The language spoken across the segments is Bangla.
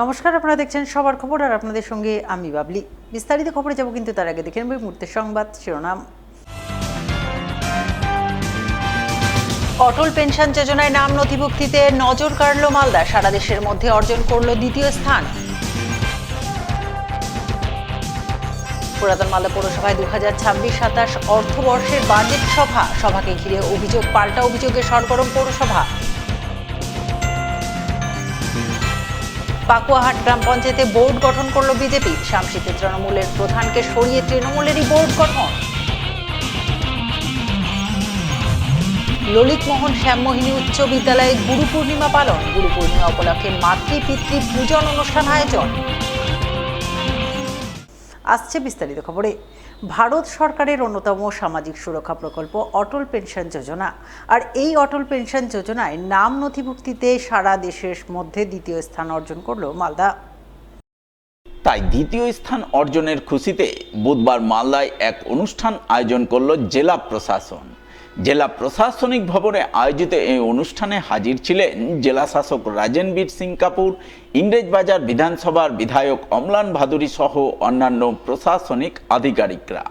নমস্কার, আপনারা দেখছেন সবার খবর আর আপনাদের সঙ্গে আমি বাবলি। বিস্তারিত খবরে যাব, কিন্তু তার আগে দেখে নেব এই মুহূর্তের সংবাদ শিরোনাম। অটল পেনশন যোজনায় নাম নথিভুক্তিতে নজর কাড়ল মালদা, সারা দেশের মধ্যে অর্জন করল দ্বিতীয় স্থান। পুরাতন মালদা পৌরসভায় 2026-27 অর্থবর্ষের বাজেট সভাকে ঘিরে অভিযোগ, পাল্টা অভিযোগে সরগরম পৌরসভা। পাকুয়াহাট গ্রাম পঞ্চায়েতে বোর্ড গঠন করল বিজেপি, শামসিতে তৃণমূলের প্রধানকে সরিয়ে তৃণমূলেরই বোর্ড গঠন। ললিত মোহন শ্যামমোহিনী উচ্চ বিদ্যালয়ে গুরু পূর্ণিমা পালন, গুরু পূর্ণিমা উপলক্ষে মাতৃ পিতৃ পূজন অনুষ্ঠান আয়োজন। আসছে বিস্তারিত খবরে। ভারত সরকারের অন্যতম সামাজিক সুরক্ষা প্রকল্প অটল পেনশন যোজনা, আর এই অটল পেনশন যোজনায় নাম নথিভুক্তিতে সারা দেশের মধ্যে দ্বিতীয় স্থান অর্জন করল মালদা। তাই দ্বিতীয় স্থান অর্জনের খুশিতে বুধবার মালদায় এক অনুষ্ঠান আয়োজন করল জেলা প্রশাসন। জেলা প্রশাসনিক ভবনে আয়োজিত এই অনুষ্ঠানে হাজির ছিলেন জেলা শাসক রাজেনবীর সিং কাপুর, ইংরেজবাজার বিধানসভার বিধায়ক অম্লান ভাদুরী সহ অন্যান্য প্রশাসনিক আধিকারিকরা।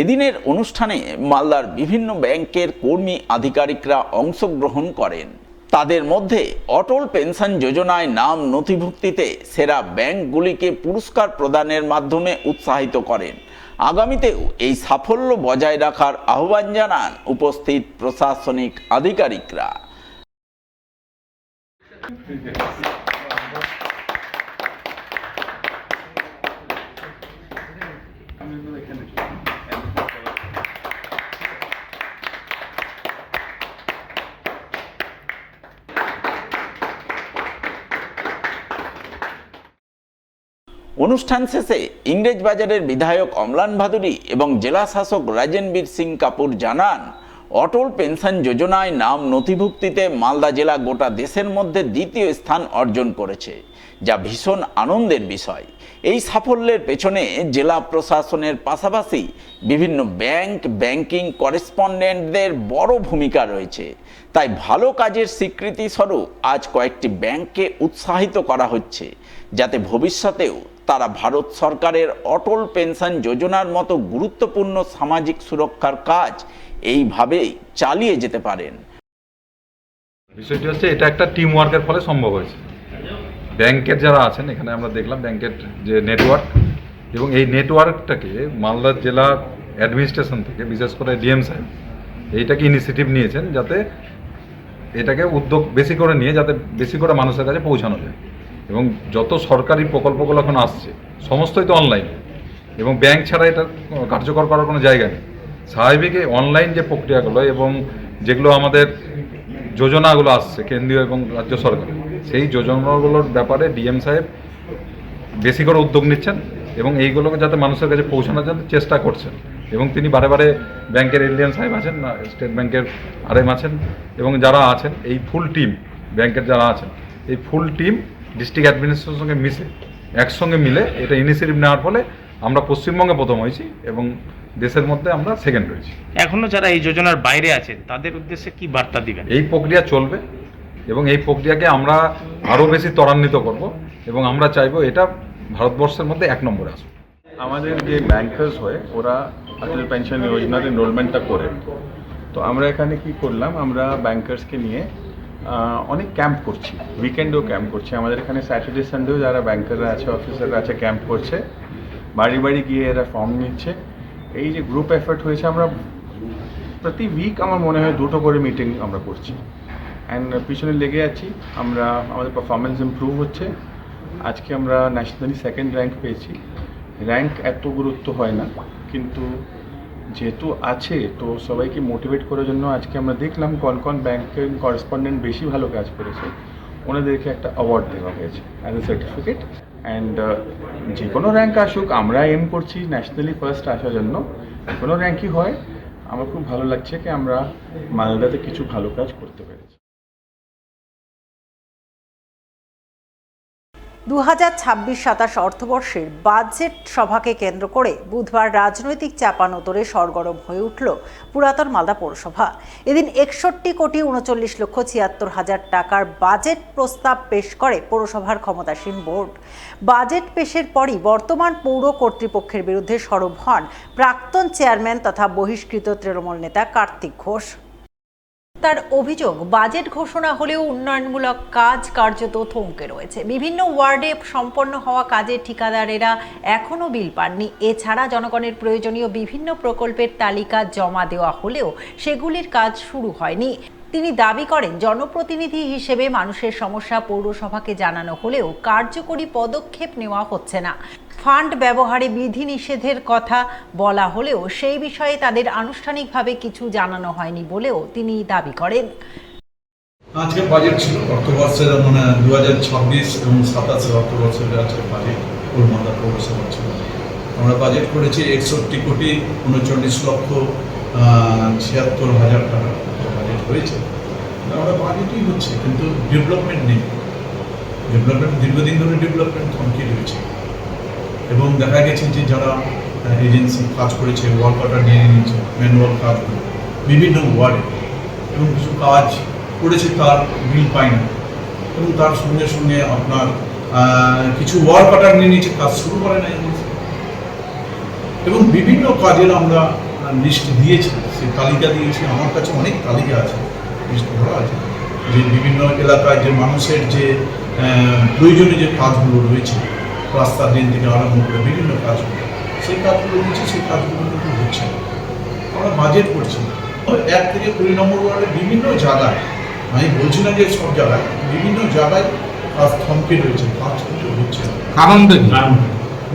এদিনের অনুষ্ঠানে মালদার বিভিন্ন ব্যাংকের কর্মী আধিকারিকরা অংশগ্রহণ করেন। তাদের মধ্যে অটল পেনশন যোজনায় নাম নথিভুক্তিতে সেরা ব্যাংকগুলিকে পুরস্কার প্রদানের মাধ্যমে উৎসাহিত করেন। আগামীতেও এই সাফল্য বজায় রাখার আহ্বান জানান উপস্থিত প্রশাসনিক আধিকারিকরা। অনুষ্ঠান শেষে ইংরেজবাজারের বিধায়ক অম্লান ভাদুরী এবং জেলা শাসক রাজেনবীর সিং কাপুর জানান, অটল পেনশন যোজনায় নাম নথিভুক্তিতে মালদা জেলা গোটা দেশের মধ্যে দ্বিতীয় স্থান অর্জন করেছে, যা ভীষণ আনন্দের বিষয়। এই সাফল্যের পেছনে জেলা প্রশাসনের পাশাপাশি বিভিন্ন ব্যাংকিং করেসপন্ডেন্টদের বড় ভূমিকা রয়েছে। তাই ভালো কাজের স্বীকৃতি স্বরূপ আজ কয়েকটি ব্যাংককে উৎসাহিত করা হচ্ছে, যাতে ভবিষ্যতেও তারা ভারত সরকারের অটল পেনশন যোজনার মতো গুরুত্বপূর্ণ সামাজিক সুরক্ষার কাজ এইভাবেই চালিয়ে যেতে পারেন। বিষয়টি হচ্ছে, এটা একটা টিম ওয়ার্কের ফলে সম্ভব হয়েছে। ব্যাংকের যারা আছেন এখানে আমরা দেখলাম ব্যাংকের যে নেটওয়ার্ক, এবং এই নেটওয়ার্কটাকে মালদা জেলা অ্যাডমিনিস্ট্রেশন থেকে, বিশেষ করে ডিএম সাহেব এইটাকে ইনিশিয়েটিভ নিয়েছেন, যাতে এটাকে উদ্যোগ বেশি করে নিয়ে যাতে বেশি করে মানুষের কাছে পৌঁছানো যায়। এবং যত সরকারি প্রকল্পগুলো এখন আসছে সমস্তই তো অনলাইন, এবং ব্যাংক ছাড়া এটা কার্যকর করার কোনো জায়গা নেই। স্বাভাবিক অনলাইন যে প্রক্রিয়াগুলো এবং যেগুলো আমাদের যোজনাগুলো আসছে কেন্দ্রীয় এবং রাজ্য সরকার, সেই যোজনাগুলোর ব্যাপারে ডিএম সাহেব বেশি করে উদ্যোগ নিচ্ছেন এবং এইগুলোকে যাতে মানুষের কাছে পৌঁছানোর জন্য চেষ্টা করছেন। এবং তিনি বারে বারে ব্যাংকের এলডিএম সাহেব আছেন, স্টেট ব্যাংকের আরএম আছেন, এবং যারা আছেন এই ফুল টিম, ব্যাংকের যারা আছেন এই ফুল টিম ডিস্ট্রিক্ট অ্যাডমিনিস্ট্রেশনের সঙ্গে একসঙ্গে মিলে এটা ইনিশিয়েটিভ নেওয়ার ফলে আমরা পশ্চিমবঙ্গে প্রথম হয়েছি এবং দেশের মধ্যে আমরা সেকেন্ড হয়েছি। এখনো যারা এই যোজনার বাইরে আছেন তাদের উদ্দেশ্যে কি বার্তা দিবেন? এই প্রক্রিয়া চলবে এবং এই প্রক্রিয়াকে আমরা আরও বেশি ত্বরান্বিত করব এবং আমরা চাইবো এটা ভারতবর্ষের মধ্যে 1 নম্বরে আসবে। আমাদের যে ব্যাংকার্স হয় ওরা অটল পেনশন যোজনার এনরোলমেন্টটা করে, তো আমরা এখানে কি করলাম, আমরা ব্যাংকার্সকে নিয়ে অনেক ক্যাম্প করছি, উইকেন্ডেও ক্যাম্প করছি। আমাদের এখানে স্যাটারডে সানডেও যারা ব্যাংকাররা আছে, অফিসাররা আছে, ক্যাম্প করছে, বাড়ি বাড়ি গিয়ে এরা ফর্ম নিচ্ছে। এই যে গ্রুপ এফার্ট হয়েছে, আমরা প্রতি উইক আমার মনে হয় 2টো করে মিটিং আমরা করছি অ্যান্ড পিছনে লেগে আছি। আমাদের পারফরমেন্স ইমপ্রুভ হচ্ছে। আজকে আমরা ন্যাশনালি সেকেন্ড র্যাঙ্ক পেয়েছি। র্যাঙ্ক এত গুরুত্ব হয় না, কিন্তু যেহেতু আছে তো সবাইকে মোটিভেট করার জন্য আজকে আমরা দেখলাম কোন ব্যাংকের করেসপন্ডেন্ট বেশি ভালো কাজ করেছে, ওনাদেরকে একটা অ্যাওয়ার্ড দেওয়া হয়েছে অ্যাজ এ সার্টিফিকেট। অ্যান্ড যে কোনো র্যাঙ্ক আসুক, আমরা এম করছি ন্যাশনালি ফার্স্ট আসার জন্য। যে কোনো র্যাঙ্কই হয়, আমার খুব ভালো লাগছে কি আমরা মালদাতে কিছু ভালো কাজ করতে পেরেছি। 2026-27 অর্থবর্ষের বাজেট সভাকে কেন্দ্র করে বুধবার রাজনৈতিক চাপানোতরে সরগরম হয়ে উঠল পুরাতন মালদা পৌরসভা। এদিন 61,39,76,000 টাকার বাজেট প্রস্তাব পেশ করে পৌরসভার ক্ষমতাসীন বোর্ড। বাজেট পেশের পরই বর্তমান পৌর কর্তৃপক্ষের বিরুদ্ধে সরব হন প্রাক্তন চেয়ারম্যান তথা বহিষ্কৃত তৃণমূল নেতা কার্তিক ঘোষ। তার অভিযোগ, বাজেট ঘোষণা হলেও উন্নয়নমূলক কাজ কার্যত থমকে রয়েছে। বিভিন্ন ওয়ার্ডে সম্পন্ন হওয়া কাজের ঠিকাদারেরা এখনও বিল পাননি। এছাড়া জনগণের প্রয়োজনীয় বিভিন্ন প্রকল্পের তালিকা জমা দেওয়া হলেও সেগুলির কাজ শুরু হয়নি। তিনি দাবি করেন, জনপ্রতিনিধি হিসেবে মানুষের সমস্যা পৌরসভাকে জানানো হলেও কার্যকরী পদক্ষেপ নেওয়া হচ্ছে না। ফান্ড ব্যবহারে বিধিনিষেধের কথা বলা হলেও সেই বিষয়ে তাদের আনুষ্ঠানিকভাবে কিছু জানানো হয়নি বলেও তিনি দাবি করেন। আজকে বাজেট ছিল অর্থবর্ষের 2026 এবং 27 অর্থবর্ষের আজকে বাজেট মালদা পৌরসভা ছিল। আমরা বাজেট করেছি 61,39,76,000 টাকা বাজেট হয়েছে। আমরা বাজেটই হচ্ছে, কিন্তু ডেভেলপমেন্ট নেই। ডেভেলপমেন্ট দীর্ঘদিন ধরে ডেভেলপমেন্ট থমকে রয়েছে এবং দেখা গেছে যে যারা এজেন্সি কাজ করেছে, ওয়াল কাটার নিয়ে নিয়েছে, ম্যানুয়াল কাজগুলো বিভিন্ন ওয়ার্ডে, এবং কিছু কাজ করেছে তার বিল পায় না, এবং তার সঙ্গে সঙ্গে আপনার কিছু ওয়াল কাটার নিয়ে নিয়েছে, কাজ শুরু করে না এজেন্সি। এবং বিভিন্ন কাজের আমরা লিস্ট দিয়েছি, সে তালিকা দিয়েছি। আমার কাছে অনেক তালিকা আছে, লিস্ট করা আছে, যে বিভিন্ন এলাকায় যে মানুষের যে প্রয়োজনীয় যে কাজগুলো রয়েছে, রাস্তা দিন থেকে আরম্ভ করে বিভিন্ন কাজগুলো, সেই কাজগুলো দিচ্ছি, সেই কাজগুলো কিন্তু হচ্ছে না। আমরা বাজেট করছি 1 থেকে 20 নম্বর ওয়ার্ডে বিভিন্ন জায়গায়, আমি বলছি না যে সব জায়গায়, বিভিন্ন জায়গায় কাজ থমকে রয়েছে, কাজ কিন্তু হচ্ছে না। কারণ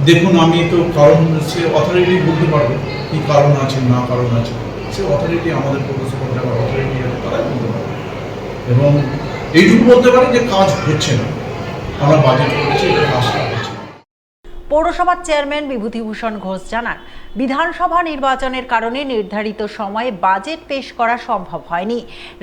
দেখুন, আমি তো কারণ সে অথরিটি বলতে পারবে কী কারণ আছে না কারণ আছে, সে অথরিটি আমাদের পৌরসভার যারা অথরিটি আছে তারাই বলতে পারবে। এবং এইটুকু বলতে পারি যে কাজ হচ্ছে না, আমরা বাজেট করেছি, এটা কাজটা হচ্ছে। পৌরসভার চেয়ারম্যান বিভূতিভূষণ ঘোষ জানান, বিধানসভা নির্বাচনের কারণে নির্ধারিত সময়ে বাজেট পেশ করা সম্ভব হয়নি।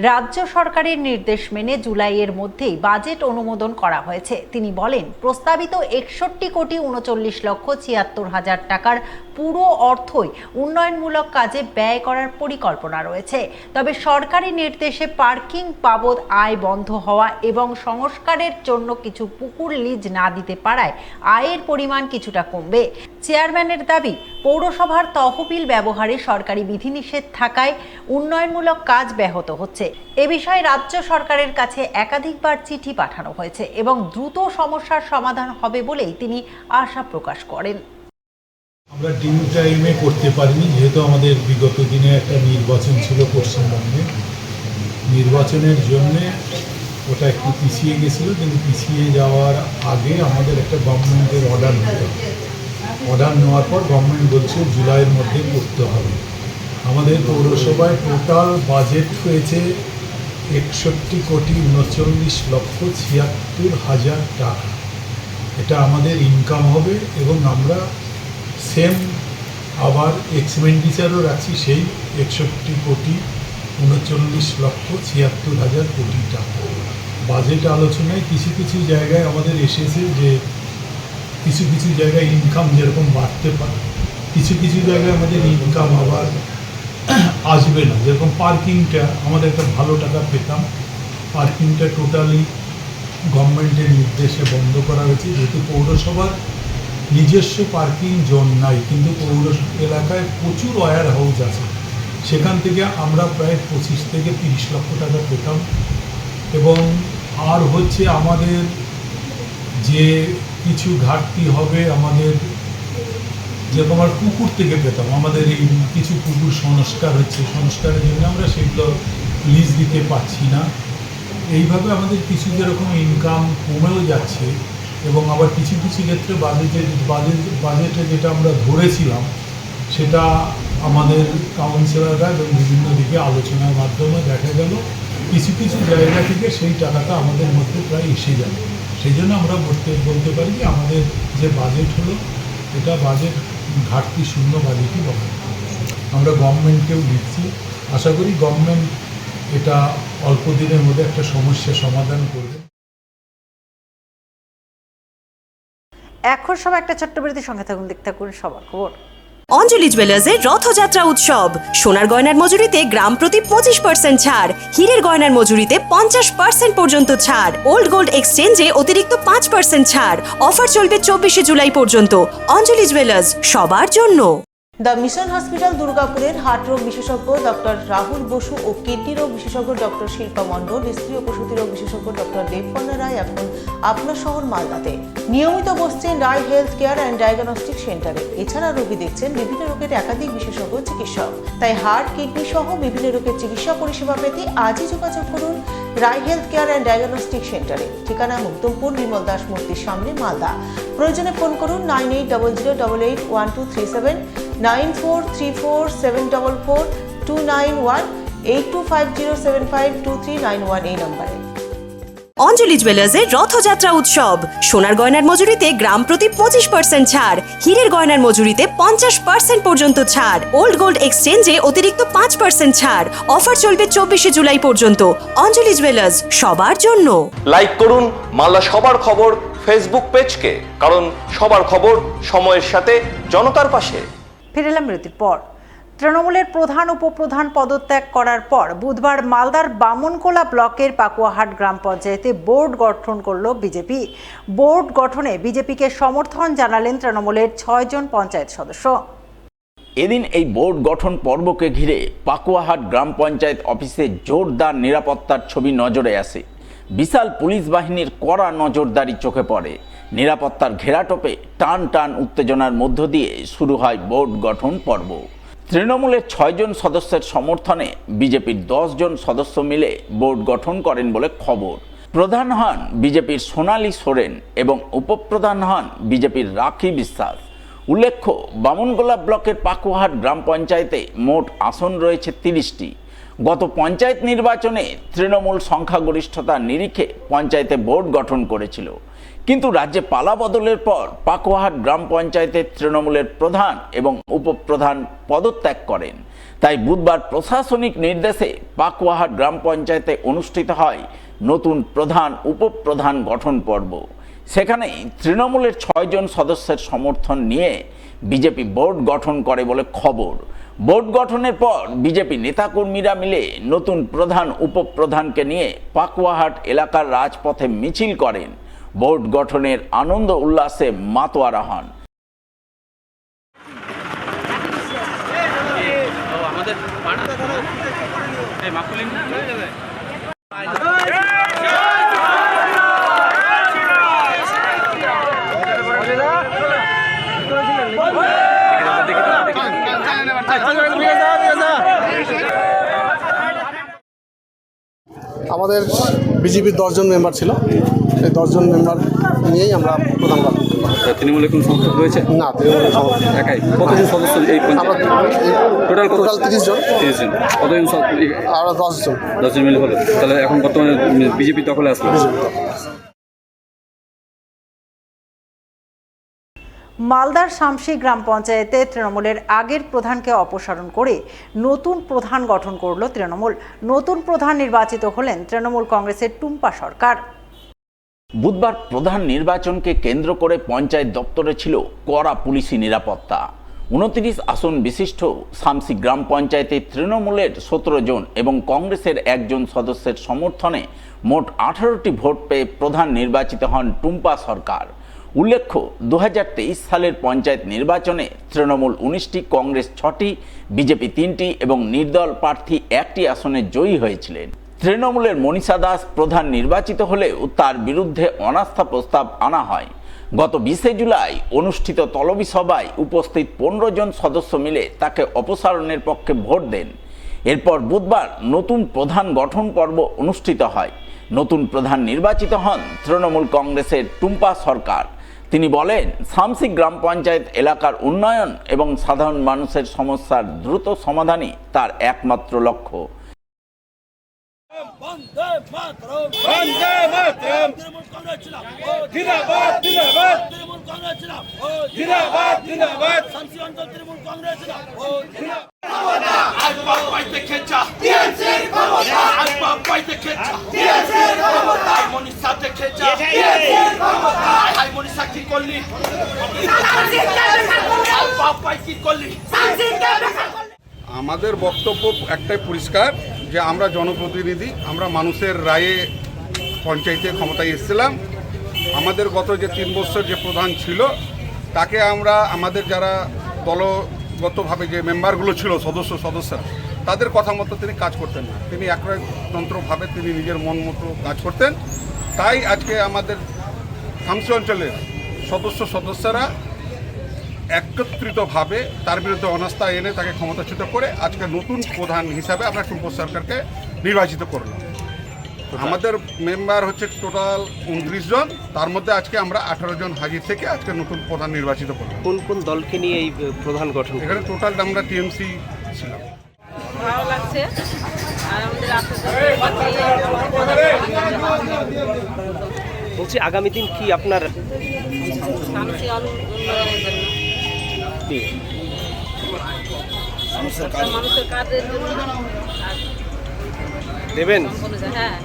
রাজ্য সরকারের নির্দেশ মেনে জুলাইয়ের মধ্যেই বাজেট অনুমোদন করা হয়েছে। তিনি বলেন, প্রস্তাবিত 61,39,76,000 টাকার পুরো অর্থই উন্নয়নমূলক কাজে ব্যয় করার পরিকল্পনা রয়েছে। তবে সরকারি নির্দেশে পার্কিং বাবদ আয় বন্ধ হওয়া এবং সংস্কারের জন্য কিছু পুকুর লিজ না দিতে পারায় আয়ের পরিমাণ কিছুটা কমবে। চেয়ারম্যানের দাবি, পৌরসভার তহবিল ব্যবহারে সরকারি বিধিনিষেধ থাকায় উন্নয়নমূলক কাজ ব্যাহত হচ্ছে। এ বিষয়ে রাজ্য সরকারের কাছে একাধিকবার চিঠি পাঠানো হয়েছে এবং দ্রুত সমস্যার সমাধান হবে বলেই তিনি আশা প্রকাশ করেন। আমরা ডিউ টাইমে করতে পারিনি, যেহেতু আমাদের বিগত দিনে একটা নির্বাচন ছিল পশ্চিমবঙ্গে। নির্বাচনের জন্যে ওটা একটু পিছিয়ে গেছিলো, কিন্তু পিছিয়ে যাওয়ার আগে আমাদের একটা গভর্নমেন্টের অর্ডার নিতে হবে। অর্ডার নেওয়ার পর গভর্নমেন্ট বলছে জুলাইয়ের মধ্যে করতে হবে। আমাদের পৌরসভায় টোটাল বাজেট হয়েছে 61,39,76,000 টাকা। এটা আমাদের ইনকাম হবে এবং আমরা সেম আবার এক্সপেন্ডিচারও রাখছি সেই 61,39,76,000 কোটি টাকা। বাজেট আলোচনায় কিছু কিছু জায়গায় আমাদের এসেছে যে কিছু কিছু জায়গায় ইনকাম যেরকম বাড়তে পারে, কিছু কিছু জায়গায় আমাদের ইনকাম আবার আসবে না। যেরকম পার্কিংটা আমাদের একটা ভালো টাকা পেতাম, পার্কিংটা টোটালি গভর্নমেন্টের নির্দেশে বন্ধ করা হয়েছে। যেহেতু পৌরসভার নিজস্ব পার্কিং জোন নাই, কিন্তু পৌর এলাকায় প্রচুর ওয়্যার হাউস আছে, সেখান থেকে আমরা প্রায় 25 থেকে 30 লক্ষ টাকা পেতাম। এবং আর হচ্ছে আমাদের যে কিছু ঘাটতি হবে, আমাদের যেরকম আর পুকুর থেকে পেতাম, আমাদের এই কিছু পুকুর সংস্কার হচ্ছে, সংস্কারের জন্য আমরা সেগুলো লিজ দিতে পারছি না। এইভাবে আমাদের কিছু যেরকম ইনকাম কমেও যাচ্ছে এবং আবার কিছু কিছু ক্ষেত্রে বাজেটে যেটা আমরা ধরেছিলাম সেটা আমাদের কাউন্সিলররা এবং বিভিন্ন দিকে আলোচনার মাধ্যমে দেখা গেল কিছু কিছু জায়গা থেকে সেই টাকাটা আমাদের মধ্যে প্রায় এসে যাবে। সেই জন্য আমরা বলতে পারি যে আমাদের যে বাজেট হলো এটা বাজেট ঘাটতি শূন্য বাজেটই বলা। আমরা গভর্নমেন্টকেও দিচ্ছি, আশা করি গভর্নমেন্ট এটা অল্প দিনের মধ্যে একটা সমস্যা সমাধান করবে। এখন সব একটা ছোট্ট বিরতির সঙ্গে থাকুন, দেখতে থাকুন সবার খবর। অঞ্জলি জুয়েলার্সের রথযাত্রা উৎসব, সোনার গয়নার মজুরিতে গ্রাম প্রতি 25% ছাড়, হীরের গয়নার মজুরিতে 50% পর্যন্ত ছাড়, ওল্ড গোল্ড এক্সচেঞ্জে অতিরিক্ত 5% ছাড়। অফার চলবে 24শে জুলাই পর্যন্ত। অঞ্জলি জুয়েলার্স, সবার জন্য। দ্য মিশন হসপিটাল দুর্গাপুরের হার্ট রোগ বিশেষজ্ঞ ডক্টর রাহুল বসু ও কিডনি রোগ বিশেষজ্ঞ ডক্টর শিল্পা মণ্ডল, স্ত্রী ও প্রসূতি রোগ বিশেষজ্ঞ ডক্টর দেবকন্যা রায় এখন আপনার শহর মালদাতে নিয়মিত বসছেন রায় হেলথ কেয়ার অ্যান্ড ডায়াগনস্টিক সেন্টারে। এছাড়া রোগী দেখছেন বিভিন্ন রোগের একাধিক বিশেষজ্ঞ চিকিৎসক। তাই হার্ট, কিডনি সহ বিভিন্ন রোগের চিকিৎসা পরিষেবা পেতে আজই যোগাযোগ করুন রায় হেলথ কেয়ার অ্যান্ড ডায়াগনস্টিক সেন্টারে। ঠিকানা মুক্তমপুর, বিমল দাস মূর্তির সামনে, মালদা। প্রয়োজনে ফোন করুন 9800881237, 9434744291, 8250752391 এই নম্বরে। অঞ্জলি জুয়েলার্সের রথযাত্রা উৎসব, সোনার গয়নার মজুরিতে গ্রাম প্রতি 25% ছাড়, হীরের গয়নার মজুরিতে 50% পর্যন্ত ছাড়, ওল্ড গোল্ড এক্সচেঞ্জে অতিরিক্ত 5% ছাড়। অফার চলবে 24শে জুলাই পর্যন্ত। অঞ্জলি জুয়েলার্স, সবার জন্য। লাইক করুন মালদা সবার খবর ফেসবুক পেজকে, কারণ সবার খবর সময়ের সাথে জনতার পাশে। ফিরে এলাম বিরতির পর। তৃণমূলের প্রধান উপপ্রধান পদত্যাগ করার পর বুধবার মালদার বামনকোলা ব্লকের পাকুয়াহাট গ্রাম পঞ্চায়েতে বোর্ড গঠন করল বিজেপি। বোর্ড গঠনে বিজেপিকে সমর্থন জানালেন তৃণমূলের 6 জন পঞ্চায়েত সদস্য। এদিন এই বোর্ড গঠন পর্বকে ঘিরে পাকুয়াহাট গ্রাম পঞ্চায়েত অফিসে জোরদার নিরাপত্তার ছবি নজরে আসে। বিশাল পুলিশ বাহিনীর কড়া নজরদারি চোখে পড়ে। নিরাপত্তার ঘেরাটোপে টান টান উত্তেজনার মধ্য দিয়ে শুরু হয় বোর্ড গঠন পর্ব। তৃণমূলের 6 জন সদস্যের সমর্থনে বিজেপির 10 জন সদস্য মিলে বোর্ড গঠন করেন বলে খবর। প্রধান হন বিজেপির সোনালী সোরেন এবং উপপ্রধান হন বিজেপির রাখি বিশ্বাস। উল্লেখ্য, বামনগোলা ব্লকের পাকুয়াহাট গ্রাম পঞ্চায়েতে মোট আসন রয়েছে 30টি। গত পঞ্চায়েত নির্বাচনে তৃণমূল সংখ্যাগরিষ্ঠতার নিরিখে পঞ্চায়েতে বোর্ড গঠন করেছিল, কিন্তু রাজ্যে পালা বদলের পর পাকুয়াহাট গ্রাম পঞ্চায়েতের তৃণমূলের প্রধান এবং উপপ্রধান পদত্যাগ করেন। তাই বুধবার প্রশাসনিক নির্দেশে পাকুয়াহাট গ্রাম পঞ্চায়েতে অনুষ্ঠিত হয় নতুন প্রধান উপপ্রধান গঠন পর্ব। সেখানে তৃণমূলের 6 জন সদস্যের সমর্থন নিয়ে বিজেপি বোর্ড গঠন করে বলে খবর। বোর্ড গঠনের পর বিজেপি নেতাকর্মীরা মিলে নতুন প্রধান উপপ্রধানকে নিয়ে পাকুয়াহাট এলাকার রাজপথে মিছিল করেন। বোর্ড গঠনের আনন্দ উল্লাসে মাতোয়ারা হন। আমাদের বিজেপির 10 জন মেম্বার ছিল, সেই 10 জন মেম্বার নিয়েই আমরা প্রধান গঠন করি। তৃণমূলের কোনো সংসদ রয়েছে না, তৃণমূলের একাই। কতজন সদস্য এই আমরা টোটাল 30 জন। 30 জন। কতজন আমরা 10 জন। 10 জন মিলে হলো। তাহলে এখন বর্তমানে বিজেপি দখলে আসলো। মালদার শামসি গ্রাম পঞ্চায়েতে তৃণমূলের আগের প্রধানকে অপসারণ করে নতুন প্রধান গঠন করল তৃণমূল। নতুন প্রধান নির্বাচিত হলেন তৃণমূল কংগ্রেসের টুম্পা সরকার। বুধবার প্রধান নির্বাচনকে কেন্দ্র করে পঞ্চায়েত দপ্তরে ছিল কড়া পুলিশি নিরাপত্তা। 29 আসন বিশিষ্ট শামসি গ্রাম পঞ্চায়েতে তৃণমূলের 17 জন এবং কংগ্রেসের 1 জন সদস্যের সমর্থনে মোট 18টি ভোট পেয়ে প্রধান নির্বাচিত হন টুম্পা সরকার। উল্লেখ্য, 2023 সালের পঞ্চায়েত নির্বাচনে তৃণমূল 19টি, কংগ্রেস 6টি, বিজেপি 3টি এবং নির্দল প্রার্থী 1টি আসনে জয়ী হয়েছিলেন। তৃণমূলের মনীষা দাস প্রধান নির্বাচিত হলেও তার বিরুদ্ধে অনাস্থা প্রস্তাব আনা হয়। গত 20শে জুলাই অনুষ্ঠিত তলবি সভায় উপস্থিত 15 জন সদস্য মিলে তাকে অপসারণের পক্ষে ভোট দেন। এরপর বুধবার নতুন প্রধান গঠন পর্ব অনুষ্ঠিত হয়। নতুন প্রধান নির্বাচিত হন তৃণমূল কংগ্রেসের টুম্পা সরকার। তিনি বলেন, শামসি গ্রাম পঞ্চায়েত এলাকার উন্নয়ন এবং সাধারণ মানুষের সমস্যার দ্রুত সমাধানই তার একমাত্র লক্ষ্য। আমাদের বক্তব্য একটাই পরিষ্কার যে আমরা জনপ্রতিনিধি, আমরা মানুষের রায়ে পঞ্চায়েতে ক্ষমতায় এসেছিলাম। আমাদের গত যে 3 বছর যে প্রধান ছিল তাকে আমরা আমাদের যারা দলগতভাবে যে মেম্বারগুলো ছিল সদস্যরা তাদের কথা মতো তিনি কাজ করতেন না, তিনি একতন্ত্রভাবে তিনি নিজের মন মতো কাজ করতেন। তাই আজকে আমাদের খামসি অঞ্চলের সদস্যরা একত্রিতভাবে তার বিরুদ্ধে অনাস্থা এনে তাকে ক্ষমতাচ্যুত করে আজকে নতুন প্রধান হিসাবে আমরা টুম্প সরকারকে নির্বাচিত করলাম। আমাদের মেম্বার হচ্ছে টোটাল 29 জন, তার মধ্যে আজকে আমরা 18 জন হাজির থেকে আজকে নতুন প্রধান নির্বাচিত করলাম। কোন কোন দলকে নিয়ে এই প্রধান গঠন? এখানে টোটাল আমরা টিএমসি ছিলাম। ভালো লাগছে। আর বলছি আগামী দিন কি আপনার মানুষের কাজের জন্য দেবেন? হ্যাঁ।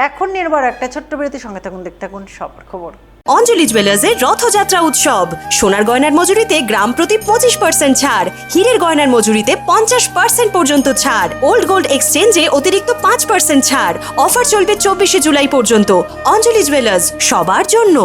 এখন নির্ভর একটা ছোট্ট বিরতি, সঙ্গে থাকুন, দেখতে থাকুন সবার খবর। অঞ্জলি জুয়েলার্সের রথযাত্রা উৎসব, সোনার গয়নার মজুরিতে গ্রাম প্রতি 25% ছাড়, হীরের গয়নার মজুরিতে 50% পর্যন্ত ছাড়, ওল্ড গোল্ড এক্সচেঞ্জে অতিরিক্ত 5% ছাড়। অফার চলবে 24 জুলাই পর্যন্ত। অঞ্জলি জুয়েলার্স, সবার জন্য।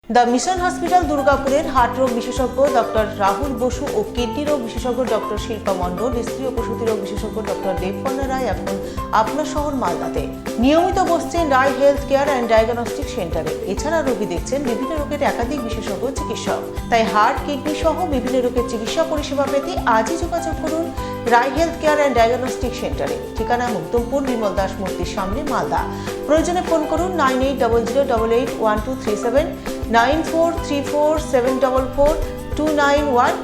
দ্য মিশন হসপিটাল দুর্গাপুরের হার্ট রোগ বিশেষজ্ঞ ডক্টর রাহুল বসু ও কিডনি রোগ বিশেষজ্ঞ ডক্টর শিল্পা মণ্ডল, স্ত্রী ও প্রসূতি রোগ বিশেষজ্ঞ ডক্টর দেবপর্ণা রায় এখন আপনার শহর মালদাতে নিয়মিত বসছেন রায় হেলথ কেয়ার অ্যান্ড ডায়াগনস্টিক সেন্টারে। এছাড়া রোগী দেখছেন বিভিন্ন রোগের একাধিক বিশেষজ্ঞ চিকিৎসক। তাই হার্ট, কিডনি সহ বিভিন্ন রোগের চিকিৎসা পরিষেবা পেতে আজই যোগাযোগ করুন রায় হেলথ কেয়ার অ্যান্ড ডায়াগনস্টিক সেন্টারে। ঠিকানা মুক্তমপুর, বিমল দাস মূর্তির সামনে, মালদা। প্রয়োজনে ফোন করুন 9800881237, 9434744291,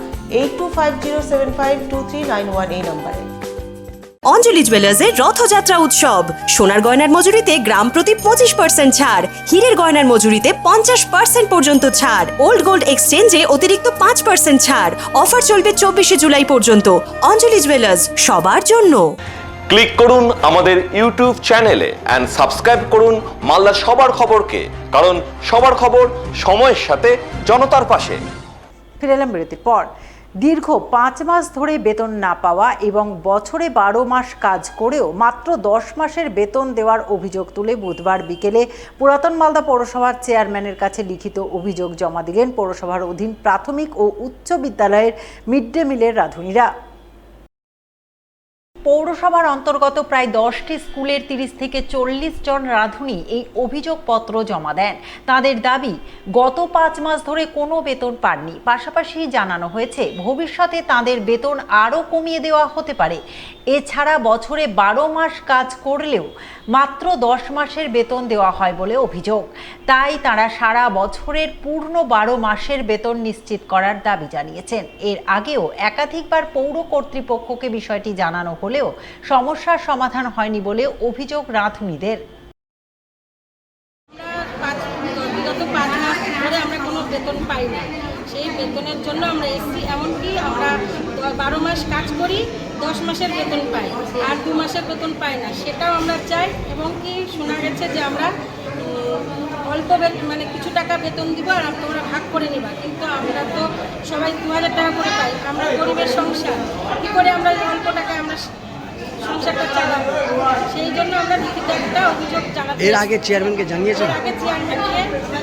8250752391 এই নম্বরে। অঞ্জলি জুয়েলার্সের রথযাত্রা উৎসব, সোনার গয়নার মজুরিতে গ্রাম প্রতি 25% ছাড়, হীরের গয়নার মজুরিতে 50% পর্যন্ত ছাড়, ওল্ড গোল্ড এক্সচেঞ্জে অতিরিক্ত 5% ছাড়। অফার চলবে 24 জুলাই পর্যন্ত। অঞ্জলি জুয়েলার্স, সবার জন্য। ক্লিক করুন আমাদের ইউটিউব চ্যানেলে এন্ড সাবস্ক্রাইব করুন মালদা সবার খবরকে, কারণ সবার খবর সময়ের সাথে জনতার পাশে। ফিরে এলাম বিরতির পর। দীর্ঘ 5 মাস ধরে বেতন না পাওয়া এবং বছরে 12 মাস কাজ করেও মাত্র 10 মাসের বেতন দেওয়ার অভিযোগ তুলে বুধবার বিকেলে পুরাতন মালদা পৌরসভার চেয়ারম্যানের কাছে লিখিত অভিযোগ জমা দিলেন পৌরসভার অধীন প্রাথমিক ও উচ্চ বিদ্যালয়ের মিড ডে মিলের রাঁধুনিরা। পৌরসভার অন্তর্গত প্রায় 10টি স্কুলের 30 থেকে 40 জন রাঁধুনি এই অভিযোগপত্র জমা দেন। তাদের দাবি, গত 5 মাস ধরে কোনো বেতন পাননি। পাশাপাশি জানানো হয়েছে ভবিষ্যতে তাদের বেতন আরও কমিয়ে দেওয়া হতে পারে। এছাড়া বছরে 12 মাস কাজ করলেও মাত্র 10 মাসের বেতন দেওয়া হয় বলে অভিযোগ। তাই তারা সারা বছরের পূর্ণ 12 মাসের বেতন নিশ্চিত করার দাবি জানিয়েছেন। এর আগেও একাধিকবার পৌর কর্তৃপক্ষকে বিষয়টি জানানো হলেও সমস্যার সমাধান হয়নি বলে অভিযোগ রাঁধুনিদের। বিগত 5 মাস ধরে আমরা কোনো বেতন পাই না। সেই বেতনের জন্য আমরা এসছি, এমনকি আমরা 12 মাস কাজ করি, 10 মাসের বেতন পাই, আর 2 মাসের বেতন পাই না। সেটাও আমরা চাই। এবং কি শোনা গেছে যে আমরা অল্প মানে কিছু টাকা বেতন দিব আর তোমরা ভাগ করে নিবা, কিন্তু আমরা তো সবাই 2000 টাকা করে পাই। আমরা গরিবের সংসার, কী করে আমরা অল্প টাকায় আমরা সংসারটা চালাবো? সেই জন্য আমরা লিখিত একটা অভিযোগ জানাতে। এর আগে চেয়ারম্যানকে জানিয়েছেন? এর আগে চেয়ারম্যানকে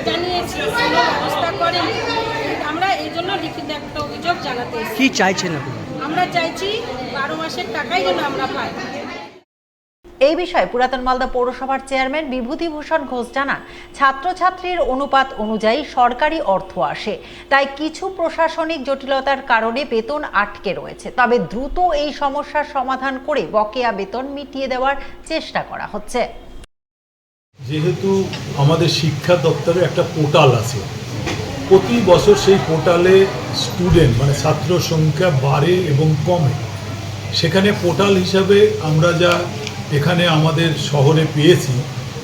জানিয়েছি, কোনো ব্যবস্থা করেনি। আমরা এই জন্য লিখিত একটা অভিযোগ জানাতে এসেছি। কি চাইছেন আপনি? আমরা চাইছি 12 মাসের টাকাই যেন আমরা পাই। এই বিষয়ে পুরাতন মালদা পৌরসভার চেয়ারম্যান বিভূতিভূষণ ঘোষ জানান, ছাত্রছাত্রীর অনুপাত অনুযায়ী সরকারি অর্থ আসে, তাই কিছু প্রশাসনিক জটিলতার কারণে বেতন আটকে রয়েছে। তবে দ্রুত এই সমস্যার সমাধান করে বকেয়া বেতন মিটিয়ে দেওয়ার চেষ্টা করা হচ্ছে। যেহেতু আমাদের শিক্ষা দপ্তরে একটা পোর্টাল আছে, প্রতি বছর সেই পোর্টালে স্টুডেন্ট মানে ছাত্র সংখ্যা বাড়ে এবং কমে। সেখানে পোর্টাল হিসাবে আমরা যা এখানে আমাদের শহরে পেয়েছি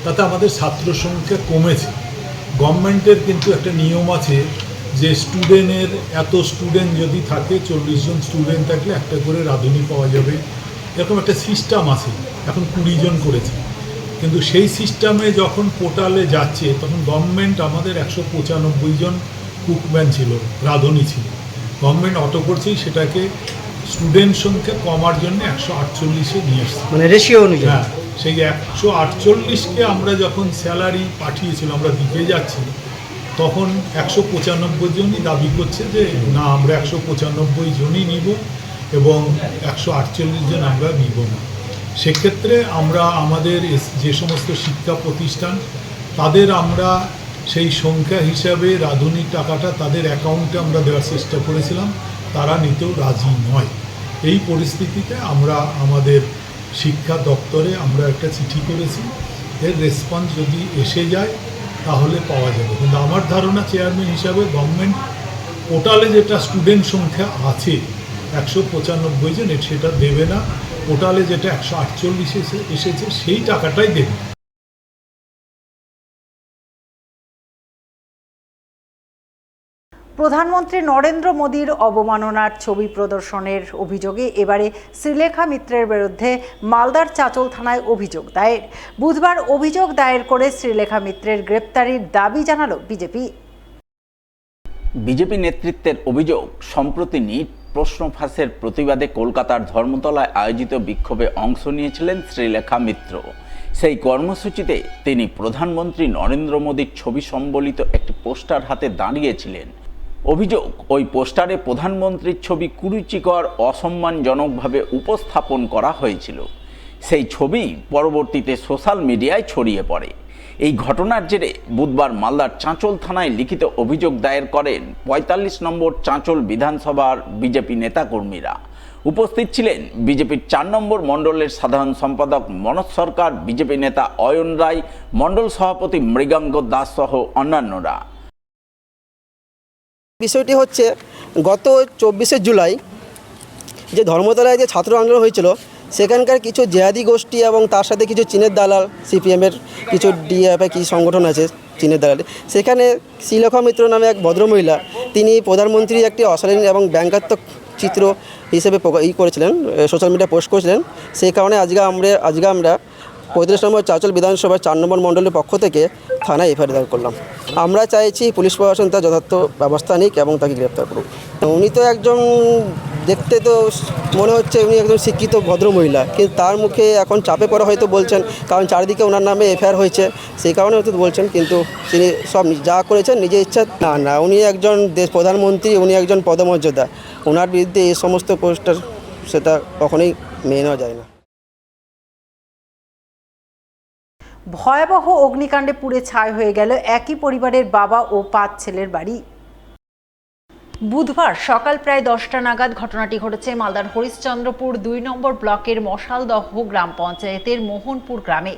তাতে আমাদের ছাত্র সংখ্যা কমেছে। গভর্নমেন্টের কিন্তু একটা নিয়ম আছে যে স্টুডেন্টের এত স্টুডেন্ট যদি থাকে, 40 জন স্টুডেন্ট থাকলে একটা করে রাঁধুনি পাওয়া যাবে, এরকম একটা সিস্টেম আছে। এখন 20 জন করেছে, কিন্তু সেই সিস্টেমে যখন পোর্টালে যাচ্ছে তখন গভর্নমেন্ট আমাদের 195 জন কুকম্যান ছিল, রাঁধুনি ছিল। গভর্নমেন্ট অটো করছেই সেটাকে স্টুডেন্ট সংখ্যা কমার জন্য 148-এ নিয়ে আসছে, মানে রেশিও অনুযায়ী। হ্যাঁ, সেই 148কে আমরা যখন স্যালারি পাঠিয়েছিলাম, আমরা দিতে যাচ্ছি, তখন 195 জনই দাবি করছে যে না, আমরা 195 জনই নিব এবং 148 জন আমরা নিব না। সেক্ষেত্রে আমরা আমাদের যে সমস্ত শিক্ষা প্রতিষ্ঠান তাদের আমরা সেই সংখ্যা হিসাবে রাঁধুনির টাকাটা তাদের অ্যাকাউন্টে আমরা দেওয়ার চেষ্টা করেছিলাম, তারা নিতেও রাজি নয়। এই পরিস্থিতিতে আমরা আমাদের শিক্ষা দপ্তরে আমরা একটা চিঠি করেছি, এর রেসপন্স যদি এসে যায় তাহলে পাওয়া যাবে। কিন্তু আমার ধারণা চেয়ারম্যান হিসাবে গভর্নমেন্ট পোর্টালে যেটা স্টুডেন্ট সংখ্যা আছে 195 জন, সেটা দেবে না। পোর্টালে যেটা 148 এসেছে সেই টাকাটাই দেবে। প্রধানমন্ত্রী নরেন্দ্র মোদীর অবমাননার ছবি প্রদর্শনের অভিযোগে এবারে শ্রীলেখা মিত্রের বিরুদ্ধে মালদার চাঁচল থানায় অভিযোগ দায়ের। বুধবার অভিযোগ দায়ের করে শ্রীলেখা মিত্রের গ্রেপ্তারির দাবি জানালো বিজেপি। বিজেপি নেতৃত্বের অভিযোগ, সম্প্রতি নিট প্রশ্ন ফাঁসের প্রতিবাদে কলকাতার ধর্মতলায় আয়োজিত বিক্ষোভে অংশ নিয়েছিলেন শ্রীলেখা মিত্র। সেই কর্মসূচিতে তিনি প্রধানমন্ত্রী নরেন্দ্র মোদীর ছবি সম্বলিত একটি পোস্টার হাতে দাঁড়িয়েছিলেন। অভিযোগ, ওই পোস্টারে প্রধানমন্ত্রীর ছবি কুরুচিকর, অসম্মানজনকভাবে উপস্থাপন করা হয়েছিল। সেই ছবি পরবর্তীতে সোশ্যাল মিডিয়ায় ছড়িয়ে পড়ে। এই ঘটনার জেরে বুধবার মালদার চাঁচল থানায় লিখিত অভিযোগ দায়ের করেন 45 নম্বর চাঁচল বিধানসভার বিজেপি নেতাকর্মীরা। উপস্থিত ছিলেন বিজেপির 4 নম্বর মণ্ডলের সাধারণ সম্পাদক মনোজ সরকার, বিজেপি নেতা অয়ন রায়, মণ্ডল সভাপতি মৃগাঙ্গ দাস সহ অন্যান্যরা। বিষয়টি হচ্ছে, গত 24শে জুলাই যে ধর্মতলায় যে ছাত্র আন্দোলন হয়েছিল, সেখানকার কিছু জেহাদি গোষ্ঠী এবং তার সাথে কিছু চীনের দালাল, সিপিএমের কিছু ডিএফআই কিছু সংগঠন আছে চীনের দালাল, সেখানে শ্রীলেখা মিত্র নামে এক ভদ্রমহিলা, তিনি প্রধানমন্ত্রীর একটি অশালীন এবং ব্যঙ্গাত্মক চিত্র হিসেবে করেছিলেন, সোশ্যাল মিডিয়া পোস্ট করেছিলেন। সেই কারণে আজকে আমরা 35 নম্বর চাঁচল বিধানসভার 4 নম্বর মণ্ডলের পক্ষ থেকে থানায় এফআইআর দায়ের করলাম। আমরা চাইছি পুলিশ প্রশাসন তার যথার্থ ব্যবস্থা নিক এবং তাকে গ্রেপ্তার করুক। উনি তো একজন, দেখতে তো মনে হচ্ছে উনি একজন শিক্ষিত ভদ্রমহিলা, কিন্তু তার মুখে এখন চাপে পড়া হয়তো বলছেন, কারণ চারিদিকে ওনার নামে এফআইআর হয়েছে, সেই কারণে হয়তো বলছেন। কিন্তু তিনি সব যা করেছেন নিজের ইচ্ছা। না, উনি একজন প্রধানমন্ত্রী, উনি একজন পদমর্যাদা, ওনার বিরুদ্ধে এই সমস্ত পোস্টার সেটা কখনোই মেনে নেওয়া যায় না। ভয়াবহ অগ্নিকাণ্ডে পুড়ে ছাই হয়ে গেল একই পরিবারের বাবা ও 5 ছেলের বাড়ি। বুধবার সকাল প্রায় 10টা নাগাদ ঘটনাটি ঘটেছে মালদার হরিশ্চন্দ্রপুর 2 নম্বর ব্লকের মশালদহ গ্রাম পঞ্চায়েতের মোহনপুর গ্রামে।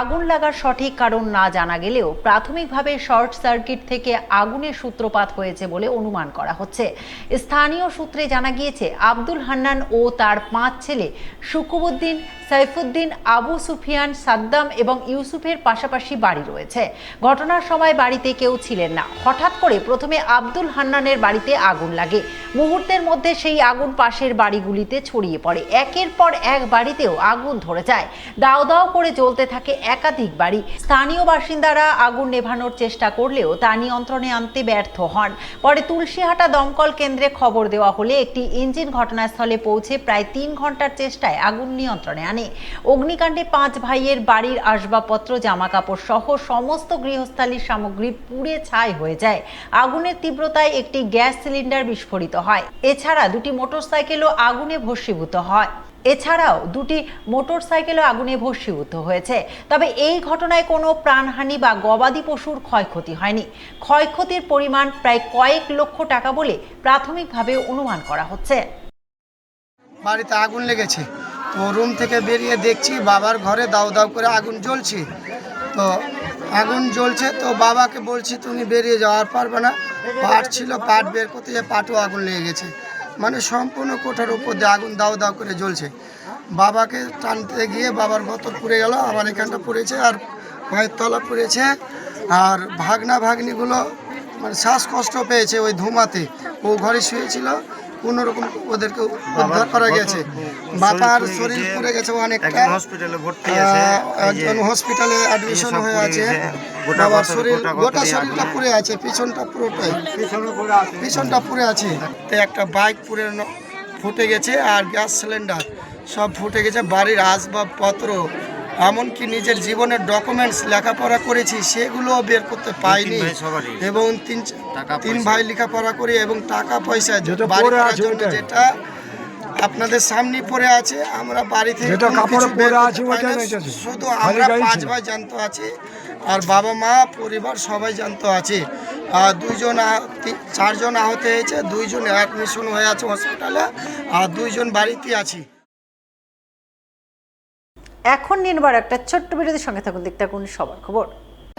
আগুন লাগার সঠিক কারণ না জানা গেলেও প্রাথমিকভাবে শর্ট সার্কিট থেকে আগুনের সূত্রপাত হয়েছে বলে অনুমান করা হচ্ছে। স্থানীয় সূত্রে জানা গিয়েছে, আব্দুল হান্নান ও তার 5 ছেলে সুকুবুদ্দিন, সাইফুদ্দিন, আবু সুফিয়ান, সাদ্দাম এবং ইউসুফের পাশাপাশি বাড়ি রয়েছে। ঘটনার সময় বাড়িতে কেউ ছিলেন না। হঠাৎ করে প্রথমে আব্দুল হান্নানের বাড়িতে আগুন লাগে। মুহূর্তের মধ্যে সেই আগুন পাশের বাড়িগুলিতে ছড়িয়ে পড়ে। একের পর এক বাড়িতেও আগুন ধরে যায়। দাও দাও করে জ্বলতে থাকে একাধিক বাড়ি। স্থানীয় বাসিন্দারা আগুন নেভানোর চেষ্টা করলেও তা নিয়ন্ত্রণে আনতে ব্যর্থ হন। পরে তুলসীহাটা দমকল কেন্দ্রে খবর দেওয়া হলে একটি ইঞ্জিন ঘটনাস্থলে পৌঁছে প্রায় 3 ঘন্টার চেষ্টায় আগুন নিয়ন্ত্রণে আনে। অগ্নিকাণ্ডে 5 ভাইয়ের বাড়ির আসবাবপত্র, জামাকাপড় সহ সমস্ত গৃহস্থালির সামগ্রী পুড়ে ছাই হয়ে যায়। আগুনের তীব্রতায় একটি গ্যাস সিলিন্ডার বিস্ফোরিত হয়। এছাড়াও দুটি মোটরসাইকেলও আগুনে ভস্মীভূত হয়েছে। তবে এই ঘটনায় কোনো প্রাণহানি বা গবাদি পশুর ক্ষয়ক্ষতি হয়নি। ক্ষয়ক্ষতির পরিমাণ প্রায় কয়েক লক্ষ টাকা বলে প্রাথমিকভাবে অনুমান করা হচ্ছে। বাড়িতে আগুন লেগেছে, তো রুম থেকে বেরিয়ে দেখছি বাবার ঘরে দাউ দাউ করে আগুন জ্বলছে। তো আগুন জ্বলছে, তো বাবাকে বলছি তুমি বেরিয়ে যাওয়ার পারবে না, পাট ছিল, পাট বের করতে গিয়ে পাটও আগুন লেগে গেছে। মানে সম্পূর্ণ কোঠার উপর দিয়ে আগুন দাউ দাউ করে জ্বলছে। বাবাকে টানতে গিয়ে বাবার গতর পুড়ে গেল, আমার এখানটা পুড়েছে, আর পায়ের তলা পুড়েছে। আর ভাগনা ভাগ্নিগুলো মানে শ্বাসকষ্ট পেয়েছে ওই ধুমাতে, ও ঘরে শুয়েছিল, কোনো রকম ওদেরকে উদ্ধার করা গেছে। বাবার শরীর পুড়ে গেছে অনেকটা, হসপিটালে ভর্তি একজন হসপিটালে অ্যাডমিশন হয়ে আছে। বাবার শরীর, গোটা শরীরটা পুড়ে আছে, পিছনটা পুরোটাই, পিছনটা পুড়ে আছে। তো একটা বাইক পুড়ে ফুটে গেছে, আর গ্যাস সিলিন্ডার সব ফুটে গেছে। বাড়ির আসবাবপত্র, এমনকি নিজের জীবনের ডকুমেন্টস লেখাপড়া করেছি সেগুলো বের করতে পাইনি। এবং তিন ভাই লেখাপড়া করি, এবং টাকা পয়সা বাড়ি করার জন্য যেটা আপনাদের সামনে পড়ে আছে, আমরা বাড়ি থেকে শুধু আমরা 5 ভাই জানত আছে, আর বাবা মা পরিবার সবাই জানত আছে। আর 4 জন আহত হয়েছে, 2 জন অ্যাডমিশন হয়ে আছে হসপিটালে, আর 2 জন বাড়িতে আছি। এখন নির্বার একটা ছোট্ট বিরতির সঙ্গে থাকুন, দেখতে থাকুন সবার খবর।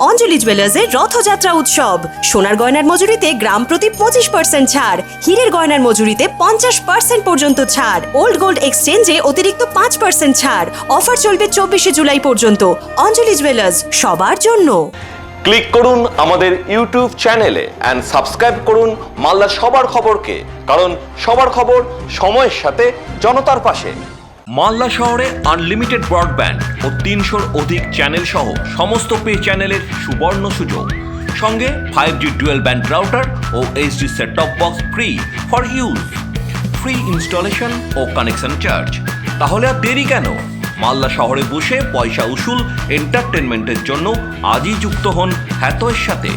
অঞ্জলি জুয়েলার্সের রথযাত্রা উৎসব, সোনার গয়নার মজুরিতে গ্রাম প্রতি 25% ছাড়, হীরের গয়নার মজুরিতে 50% পর্যন্ত ছাড়, ওল্ড গোল্ড এক্সচেঞ্জে অতিরিক্ত 5% ছাড়। অফার চলবে 24শে জুলাই পর্যন্ত। অঞ্জলি জুয়েলার্স, সবার জন্য। ক্লিক করুন আমাদের ইউটিউব চ্যানেলে এন্ড সাবস্ক্রাইব করুন মালদার সবার খবরকে, কারণ সবার খবর সময়ের সাথে জনতার পাশে। মালদা শহরে আনলিমিটেড ব্রডব্যান্ড ও 300-র অধিক চ্যানেল সহ সমস্ত পে চ্যানেলের সুবর্ণ সুযোগ, সঙ্গে 5G ডুয়াল ব্যান্ড রাউটার ও HD set top box free for use, free installation ও কানেকশন চার্জ। তাহলে আর দেরি কেন? মালদা শহরে বসে পয়সা উসুল এন্টারটেনমেন্টের জন্য আজই যুক্ত হন হ্যাথওয়ের সাথে।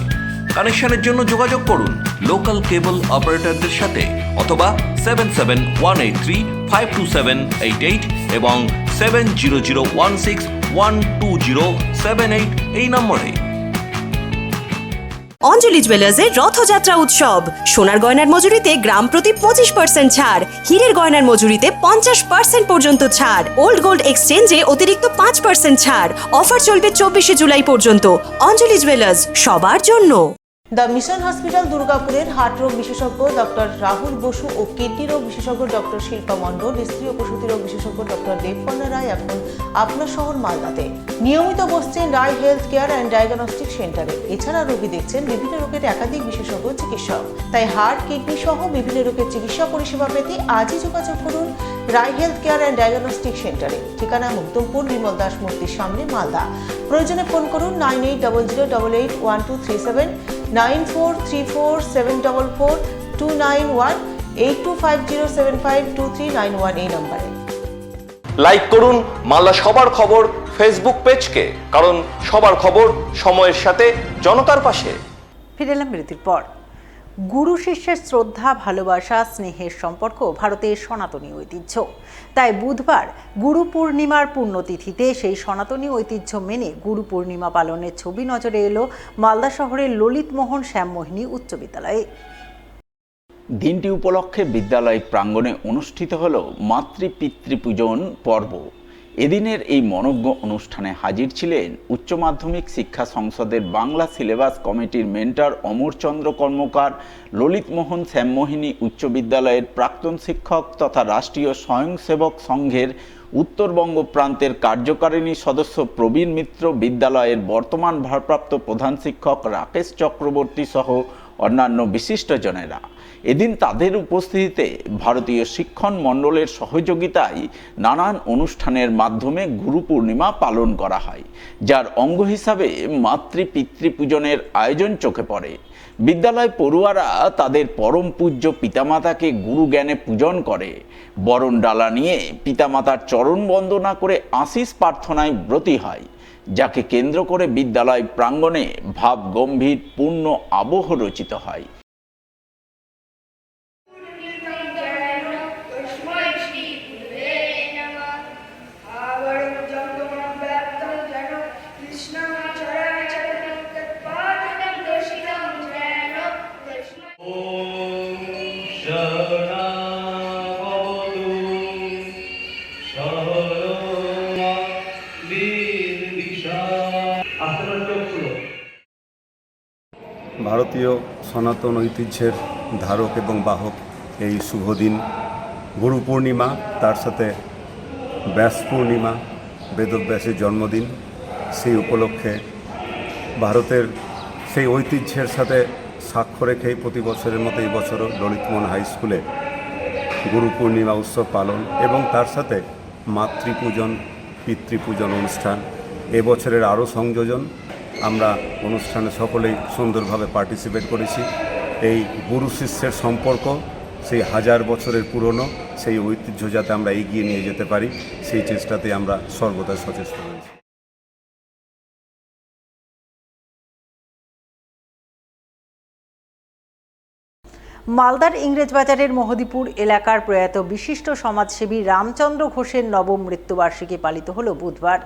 কানেকশনের জন্য যোগাযোগ করুন লোকাল কেবল অপারেটরদের সাথে, অথবা 7718352788 এবং 7001612078 এই নম্বরে। অঞ্জলি জুয়েলার্সের রথযাত্রা উৎসব, সোনার গয়নার মজুরিতে গ্রাম প্রতি 25% ছাড়, হীরের গয়নার মজুরিতে 50% পর্যন্ত ছাড়, ওল্ড গোল্ড এক্সচেঞ্জে অতিরিক্ত 5% ছাড়। অফার চলবে 24শে জুলাই পর্যন্ত। অঞ্জলি জুয়েলার্স, সবার জন্য। দ্য মিশন হসপিটাল দুর্গাপুরের হার্ট রোগ বিশেষজ্ঞ ডক্টর রাহুল বসু ও কিডনি রোগ বিশেষজ্ঞ ডক্টর শিল্পা মণ্ডল, স্ত্রী ও প্রসূতি রোগ বিশেষজ্ঞ ডক্টর দেবপর্ণা রায় এখন আপনার শহর মালদাতে নিয়মিত বসছেন রায় হেলথ কেয়ার অ্যান্ড ডায়াগনস্টিক সেন্টারে। এছাড়া রোগী দেখছেন বিভিন্ন রোগের একাধিক বিশেষজ্ঞ চিকিৎসক। তাই হার্ট, কিডনি সহ বিভিন্ন রোগের চিকিৎসা পরিষেবা পেতে আজই যোগাযোগ করুন রায় হেলথ কেয়ার অ্যান্ড ডায়াগনস্টিক সেন্টারে। ঠিকানা মুক্তমপুর, বিমল দাস মূর্তির সামনে, মালদা। প্রয়োজনে ফোন করুন 9800881237, 9434744291, 8250752391 এই নম্বরে। লাইক করুন মালদা সবার খবর ফেসবুক পেজকে, কারণ সবার খবর সময়ের সাথে জনতার পাশে। ফিরে এলাম বিরতির পর। গুরু শিষ্যের শ্রদ্ধা, ভালোবাসা, স্নেহের সম্পর্ক ভারতের সনাতনী ঐতিহ্য। তাই বুধবার গুরু পূর্ণিমার পুণ্যতিথিতে সেই সনাতনী ঐতিহ্য মেনে গুরু পূর্ণিমা পালনের ছবি নজরে এলো মালদা শহরের ললিতমোহন শ্যামমোহিনী উচ্চ বিদ্যালয়ে। দিনটি উপলক্ষে বিদ্যালয় প্রাঙ্গণে অনুষ্ঠিত হল মাতৃপিতৃপূজন পর্ব। এদিনের এই মনজ্ঞ অনুষ্ঠানে হাজির ছিলেন উচ্চ মাধ্যমিক শিক্ষা সংসদের বাংলা সিলেবাস কমিটির মেন্টর অমরচন্দ্র কর্মকার, ললিতমোহন শ্যামমোহিনী উচ্চ বিদ্যালয়ের প্রাক্তন শিক্ষক তথা রাষ্ট্রীয় স্বয়ংসেবক সংঘের উত্তরবঙ্গ প্রান্তের কার্যকারিণী সদস্য প্রবীণ মিত্র, বিদ্যালয়ের বর্তমান ভারপ্রাপ্ত প্রধান শিক্ষক রাকেশ চক্রবর্তী সহ অন্যান্য বিশিষ্টজনেরা। এদিন তাদের উপস্থিতিতে ভারতীয় শিক্ষণ মণ্ডলের সহযোগিতায় নানান অনুষ্ঠানের মাধ্যমে গুরু পূর্ণিমা পালন করা হয়, যার অঙ্গ হিসাবে মাতৃপিতৃপূজনের আয়োজন চোখে পড়ে। বিদ্যালয় পড়ুয়ারা তাদের পরম পূজ্য পিতামাতাকে গুরু জ্ঞানে পূজন করে, বরণ ডালা নিয়ে পিতামাতার চরণ বন্দনা করে আশীষ প্রার্থনায় ব্রতী হয়, যাকে কেন্দ্র করে বিদ্যালয় প্রাঙ্গণে ভাব গম্ভীর পূর্ণ আবহ রচিত হয়। ভারতীয় সনাতন ঐতিহ্যের ধারক এবং বাহক এই শুভ দিন গুরু পূর্ণিমা, তার সাথে ব্যাস পূর্ণিমা, বেদব্যাসের জন্মদিন। সেই উপলক্ষে ভারতের সেই ঐতিহ্যের সাথে সাক্ষ্য রেখেই প্রতি বছরের মতো এই বছরও ললিতমোহন হাই স্কুলে গুরু পূর্ণিমা উৎসব পালন এবং তার সাথে মাতৃপূজন পিতৃপূজন অনুষ্ঠান এবছরের আরও সংযোজন। আমরা অনুষ্ঠানে সকলেই সুন্দরভাবে পার্টিসিপেট করেছি। এই গুরু শিষ্যের সম্পর্ক সেই 1000 বছরের পুরনো সেই ঐতিহ্য যাতে আমরা এগিয়ে নিয়ে যেতে পারি সেই চেষ্টাতে আমরা সর্বদা সচেষ্ট রয়েছি। মালদার ইংরেজবাজারের মহদীপুর এলাকার প্রয়াত বিশিষ্ট সমাজসেবী রামচন্দ্র ঘোষের নবম মৃত্যুবার্ষিকী পালিত হল বুধবার।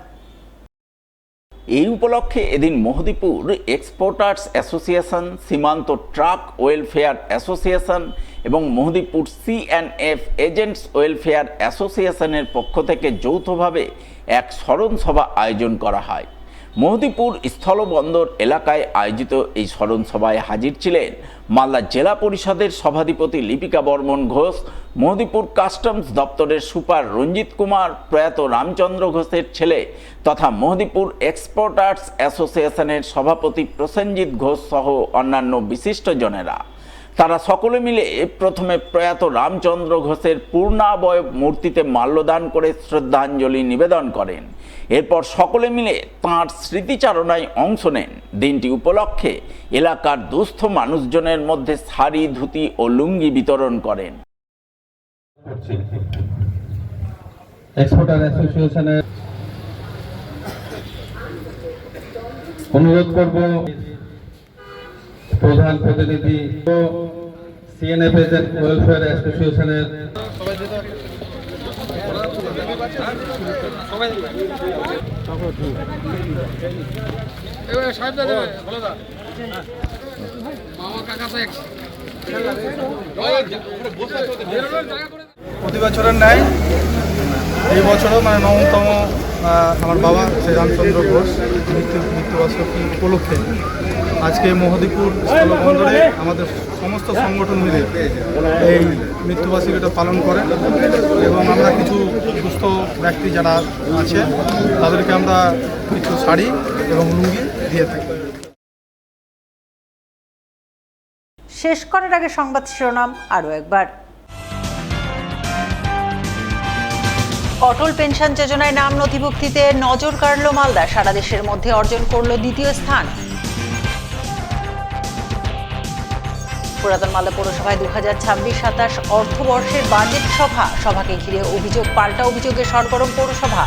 এই উপলক্ষে এদিন মহদীপুর এক্সপোর্টার্স অ্যাসোসিয়েশন, সীমান্ত ট্রাক ওয়েলফেয়ার অ্যাসোসিয়েশন এবং মহদীপুর CNF এজেন্টস ওয়েলফেয়ার অ্যাসোসিয়েশনের পক্ষ থেকে যৌথভাবে এক স্মরণ সভা আয়োজন করা হয়। মহদীপুর স্থলবন্দর এলাকায় আয়োজিত এই স্মরণ সভায় হাজির ছিলেন মালদা জেলা পরিষদের সভাধিপতি লিপিকা বর্মন ঘোষ, মহদীপুর কাস্টমস দপ্তরের সুপার রঞ্জিত কুমার, প্রয়াত রামচন্দ্র ঘোষের ছেলে তথা মহদীপুর এক্সপোর্টার্স অ্যাসোসিয়েশনের সভাপতি প্রসেনজিৎ ঘোষ সহ অন্যান্য বিশিষ্টজনেরা। তারা সকলে মিলে প্রথমে প্রয়াত রামচন্দ্র ঘোষের পূর্ণাবয়ব মূর্তিতে মাল্যদান করে শ্রদ্ধাঞ্জলি নিবেদন করেন। এরপর সকলে মিলে তাঁর স্মৃতিচারণায় অংশ নেন। দিনটি উপলক্ষে এলাকার দুস্থ মানুষজনের মধ্যে শাড়ি, ধুতি ও লুঙ্গি বিতরণ করেন। এক্সপোর্টার অ্যাসোসিয়েশনের অনুরোধ করব প্রধান প্রতিনিধি ও CNF এজেন্ট ওয়েলফেয়ার অ্যাসোসিয়েশনের প্রতি বছরের ন্যায় এই বছরও মানে 9তম আমার বাবা শ্রী রামচন্দ্র ঘোষ মৃত্যুবার্ষিকী উপলক্ষে আজকে মহদীপুর স্থলবন্দরে আমাদের সমস্ত সংগঠন মিলে এই মৃত্যুবার্ষিকীটা পালন করে এবং আমরা কিছু সুস্থ ব্যক্তি যারা আছে তাদেরকে আমরা কিছু শাড়ি এবং লুঙ্গি দিয়ে থাকি। শেষ করার আগে সংবাদ শিরোনাম আরও একবার। অটল পেনশন যোজনায় নাম নথিভুক্তিতে নজর কাড়ল মালদা, সারা দেশের মধ্যে অর্জন করল দ্বিতীয় স্থান। পুরাতন মালদা পৌরসভায় 2026-27 অর্থবর্ষের বাজেট সভাকে ঘিরে অভিযোগ, পাল্টা অভিযোগে সরগরম পৌরসভা।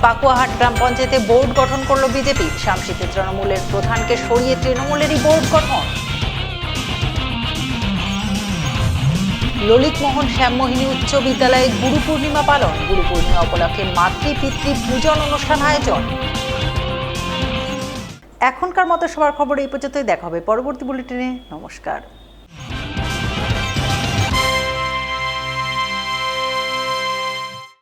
পাকুয়াহাট গ্রাম পঞ্চায়েতে বোর্ড গঠন করল বিজেপি, শামসিতে তৃণমূলের প্রধানকে সরিয়ে তৃণমূলেরই বোর্ড গঠন। ললিতমোহন শ্যামমোহিনী উচ্চ বিদ্যালয়ে গুরু পূর্ণিমা পালন, গুরু পূর্ণিমা উপলক্ষে মাতৃ পিতৃ পূজন অনুষ্ঠান আয়োজন। এখনকার মতো সবার খবর এই পর্যন্তই, দেখা হবে পরবর্তী বুলেটিনে। নমস্কার।